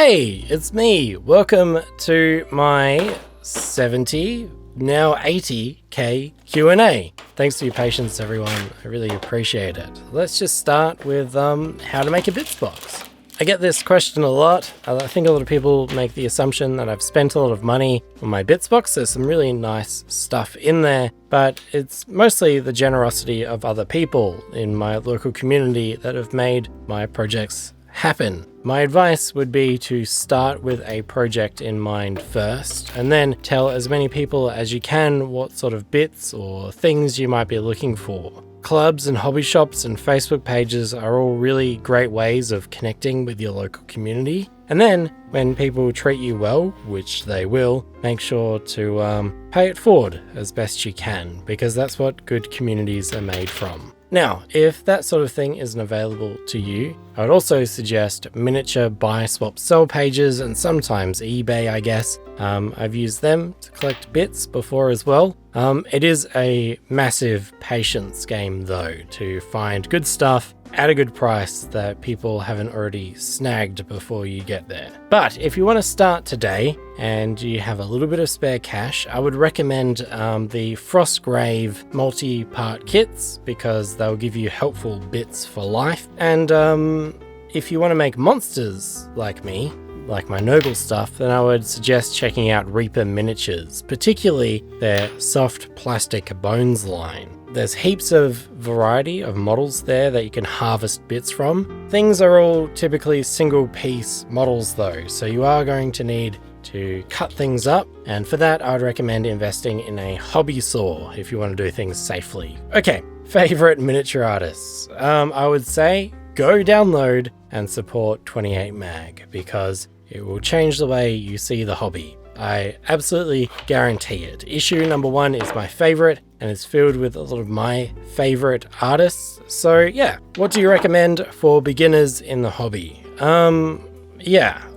Hey, it's me. Welcome to my 70, now 80k Q&A. Thanks for your patience, everyone. I really appreciate it. Let's just start with how to make a bits box. I get this question a lot. I think a lot of people make the assumption that I've spent a lot of money on my bits box. There's some really nice stuff in there, but it's mostly the generosity of other people in my local community that have made my projects happen. My advice would be to start with a project in mind first, and then tell as many people as you can what sort of bits or things you might be looking for. Clubs and hobby shops and Facebook pages are all really great ways of connecting with your local community. And then when people treat you well, which they will, make sure to pay it forward as best you can, because that's what good communities are made from. Now, if that sort of thing isn't available to you, I would also suggest miniature buy, swap, sell pages, and sometimes eBay, I guess. I've used them to collect bits before as well. It is a massive patience game though, to find good stuff at a good price that people haven't already snagged before you get there. But if you want to start today and you have a little bit of spare cash, I would recommend the Frostgrave multi-part kits, because they'll give you helpful bits for life. And if you want to make monsters like me, like my Nurgle stuff, then I would suggest checking out Reaper Miniatures, particularly their soft plastic bones line. There's heaps of variety of models there that you can harvest bits from. Things are all typically single piece models though, so you are going to need to cut things up, and for that I would recommend investing in a hobby saw if you want to do things safely. Okay, favorite miniature artists. I would say go download and support 28 Mag, because it will change the way you see the hobby. I absolutely guarantee it. Issue number 1 is my favorite, and it's filled with a lot of my favorite artists. So yeah, what do you recommend for beginners in the hobby?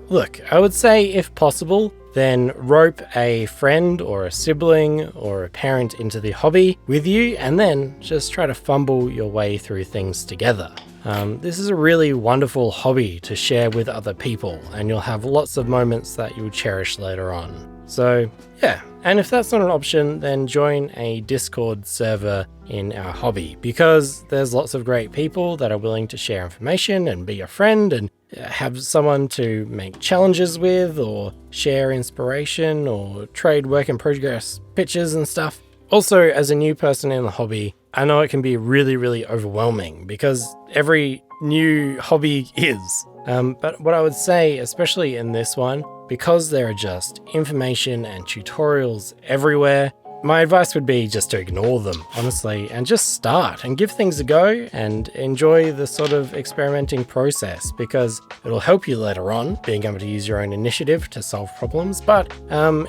Look, I would say if possible, then rope a friend or a sibling or a parent into the hobby with you, and then just try to fumble your way through things together. This is a really wonderful hobby to share with other people, and you'll have lots of moments that you'll cherish later on. So yeah, and if that's not an option, then join a Discord server in our hobby, because there's lots of great people that are willing to share information and be your friend and have someone to make challenges with, or share inspiration, or trade work in progress pictures and stuff. Also, as a new person in the hobby, I know it can be really, really overwhelming, because every new hobby is. But what I would say, especially in this one, because there are just information and tutorials everywhere, my advice would be just to ignore them, honestly, and just start and give things a go and enjoy the sort of experimenting process, because it'll help you later on, being able to use your own initiative to solve problems, but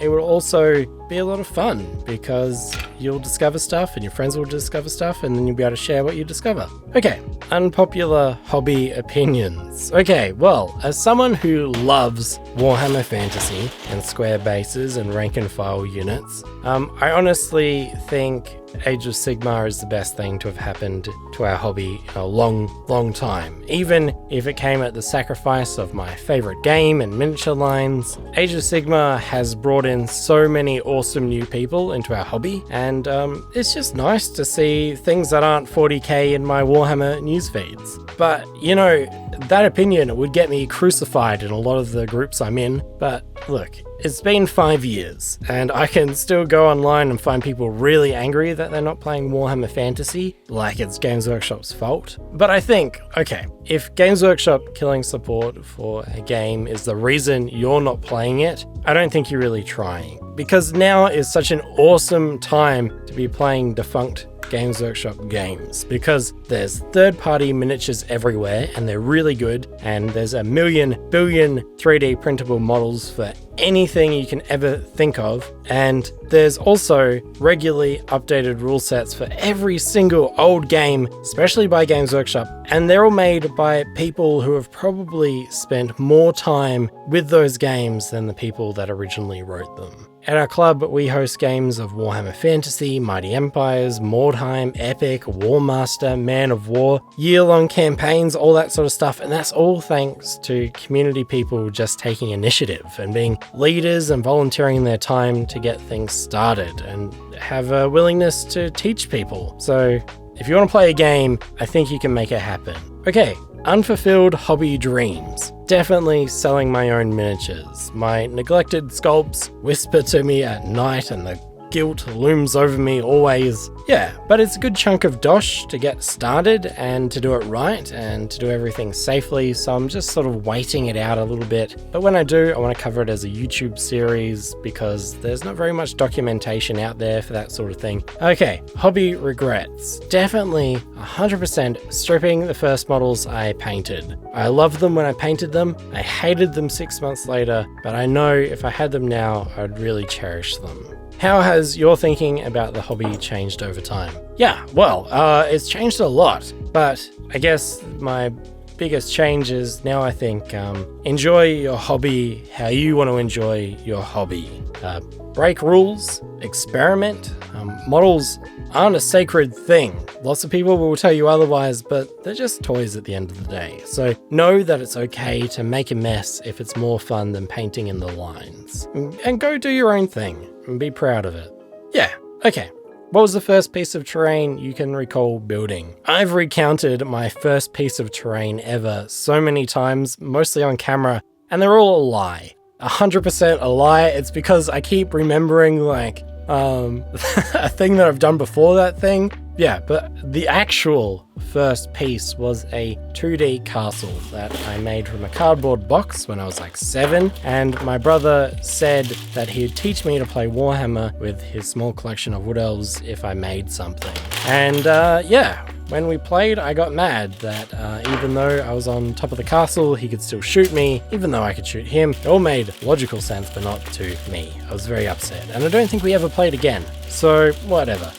it will also be a lot of fun, because you'll discover stuff and your friends will discover stuff, and then you'll be able to share what you discover. Okay, unpopular hobby opinions. Okay, well, as someone who loves Warhammer Fantasy and square bases and rank and file units, I honestly think Age of Sigmar is the best thing to have happened to our hobby in a long, long time. Even if it came at the sacrifice of my favorite game and miniature lines, Age of Sigmar has brought in so many awesome new people into our hobby, and it's just nice to see things that aren't 40k in my Warhammer news feeds. But, you know, that opinion would get me crucified in a lot of the groups I'm in, but look, it's been 5 years, and I can still go online and find people really angry that they're not playing Warhammer Fantasy, like it's Games Workshop's fault. But I think, okay, if Games Workshop killing support for a game is the reason you're not playing it, I don't think you're really trying. Because now is such an awesome time to be playing defunct Games Workshop games, because there's third-party miniatures everywhere and they're really good, and there's a billion 3D printable models for anything you can ever think of. And there's also regularly updated rule sets for every single old game, especially by Games Workshop. And they're all made by people who have probably spent more time with those games than the people that originally wrote them. At our club, we host games of Warhammer Fantasy, Mighty Empires, Mordheim, Epic, Warmaster, Man of War, year-long campaigns, all that sort of stuff, and that's all thanks to community people just taking initiative and being leaders and volunteering their time to get things started and have a willingness to teach people. So if you want to play a game, I think you can make it happen. Okay, unfulfilled hobby dreams. Definitely selling my own miniatures. My neglected sculpts whisper to me at night and the guilt looms over me always. Yeah, but it's a good chunk of dosh to get started and to do it right and to do everything safely, so I'm just sort of waiting it out a little bit. But when I do, I want to cover it as a YouTube series because there's not very much documentation out there for that sort of thing. Okay, hobby regrets. Definitely 100% stripping the first models I painted. I loved them when I painted them. I hated them 6 months later, but I know if I had them now, I'd really cherish them. How has your thinking about the hobby changed over time? Yeah, well, it's changed a lot, but I guess my biggest change is now I think enjoy your hobby how you want to enjoy your hobby. Break rules, experiment. Models aren't a sacred thing. Lots of people will tell you otherwise, but they're just toys at the end of the day. So know that it's okay to make a mess if it's more fun than painting in the lines. And go do your own thing and be proud of it. Yeah, okay. What was the first piece of terrain you can recall building? I've recounted my first piece of terrain ever so many times, mostly on camera, and they're all a lie. 100% a lie. It's because I keep remembering like a thing that I've done before that thing. Yeah, but the actual first piece was a 2D castle that I made from a cardboard box when I was like 7, and my brother said that he'd teach me to play Warhammer with his small collection of wood elves if I made something. And yeah, when we played, I got mad that even though I was on top of the castle, he could still shoot me, even though I could shoot him. It all made logical sense, but not to me. I was very upset, and I don't think we ever played again. So, whatever.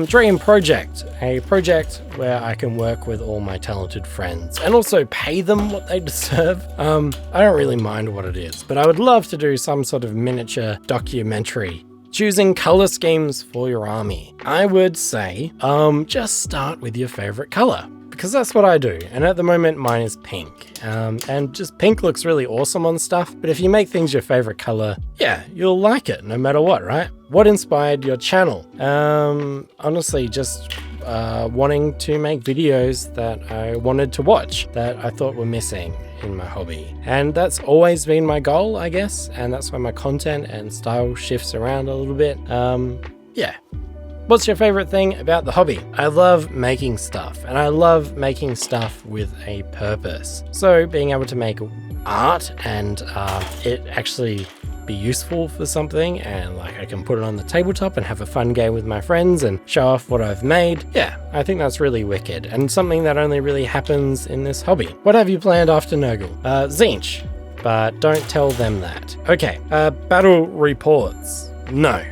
Dream project. A project where I can work with all my talented friends and also pay them what they deserve. I don't really mind what it is, but I would love to do some sort of miniature documentary. Choosing color schemes for your army. I would say, just start with your favorite color, because that's what I do. And at the moment, mine is pink. And just pink looks really awesome on stuff, but if you make things your favorite color, yeah, you'll like it no matter what, right? What inspired your channel? Honestly, just wanting to make videos that I wanted to watch, that I thought were missing in my hobby. And that's always been my goal, I guess, and that's why my content and style shifts around a little bit. Yeah. What's your favorite thing about the hobby? I love making stuff, and I love making stuff with a purpose. So being able to make art and it actually be useful for something, and like I can put it on the tabletop and have a fun game with my friends and show off what I've made. Yeah, I think that's really wicked and something that only really happens in this hobby. What have you planned after Nurgle? Tzeentch, but don't tell them that. Okay, battle reports. No,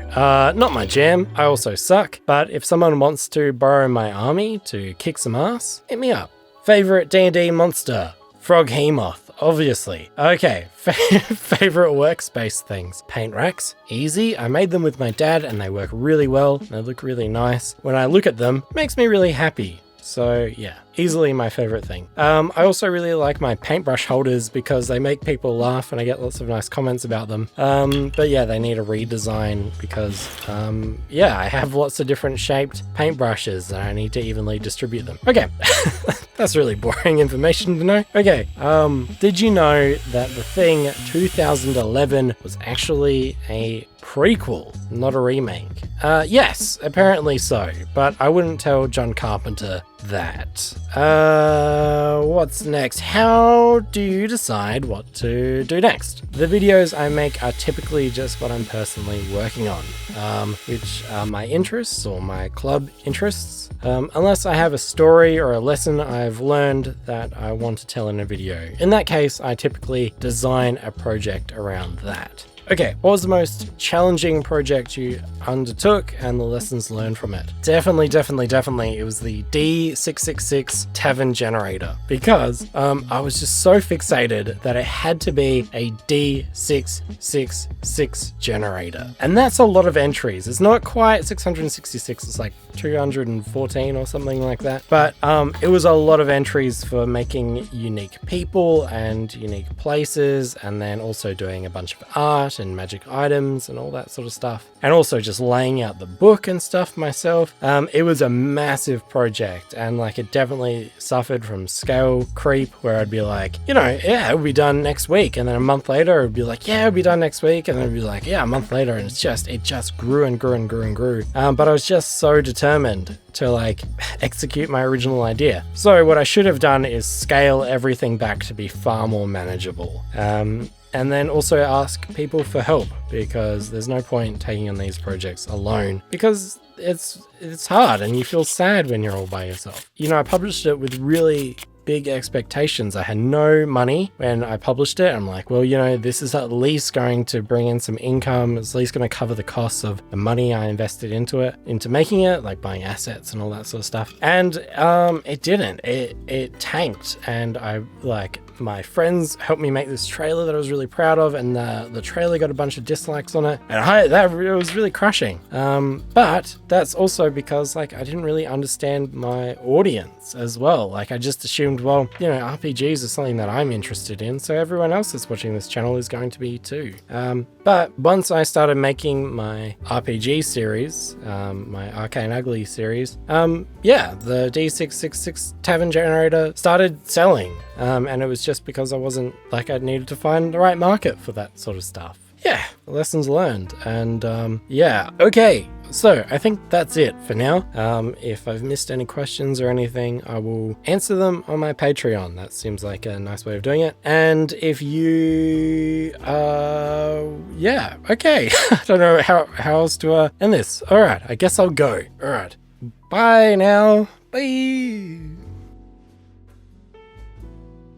not my jam. I also suck, but if someone wants to borrow my army to kick some ass, hit me up. Favorite D&D monster? Froghemoth. Obviously. Okay, favorite workspace things. Paint racks, easy. I made them with my dad and they work really well. They look really nice. When I look at them, it makes me really happy. So yeah, easily my favorite thing. I also really like my paintbrush holders because they make people laugh and I get lots of nice comments about them. But yeah, they need a redesign because yeah, I have lots of different shaped paintbrushes and I need to evenly distribute them. Okay, that's really boring information to know. Okay, did you know that The Thing 2011 was actually a prequel, not a remake? Yes, apparently so, but I wouldn't tell John Carpenter that. What's next? How do you decide what to do next? The videos I make are typically just what I'm personally working on, which are my interests or my club interests, unless I have a story or a lesson I've learned that I want to tell in a video. In that case, I typically design a project around that. Okay, what was the most challenging project you undertook and the lessons learned from it? Definitely, it was the D666 tavern generator, because I was just so fixated that it had to be a D666 generator. And that's a lot of entries. It's not quite 666, it's like 214 or something like that. But it was a lot of entries for making unique people and unique places, and then also doing a bunch of art and magic items and all that sort of stuff. And also just laying out the book and stuff myself. It was a massive project, and like it definitely suffered from scale creep, where I'd be like, you know, yeah, it'll be done next week. And then a month later, it'd be like, yeah, it'll be done next week. And then it'd be like, yeah, a month later. And it just grew and grew and grew and grew. But I was just so determined to like execute my original idea. So what I should have done is scale everything back to be far more manageable. And then also ask people for help, because there's no point taking on these projects alone, because it's hard and you feel sad when you're all by yourself. You know, I published it with really big expectations. I had no money when I published it. I'm like, well, you know, this is at least going to bring in some income. It's at least going to cover the costs of the money I invested into making it, like buying assets and all that sort of stuff. And it didn't. It tanked, and my friends helped me make this trailer that I was really proud of, and the trailer got a bunch of dislikes on it, and it was really crushing. But that's also because like I didn't really understand my audience as well. Like I just assumed, well, you know, RPGs are something that I'm interested in, so everyone else that's watching this channel is going to be too. But once I started making my RPG series, my Arcane Ugly series, the D666 tavern generator started selling. And it was just because I needed to find the right market for that sort of stuff. Yeah, lessons learned. And okay. So I think that's it for now. If I've missed any questions or anything, I will answer them on my Patreon. That seems like a nice way of doing it. And if you, okay. I don't know how else to end this. All right, I guess I'll go. All right, bye now. Bye.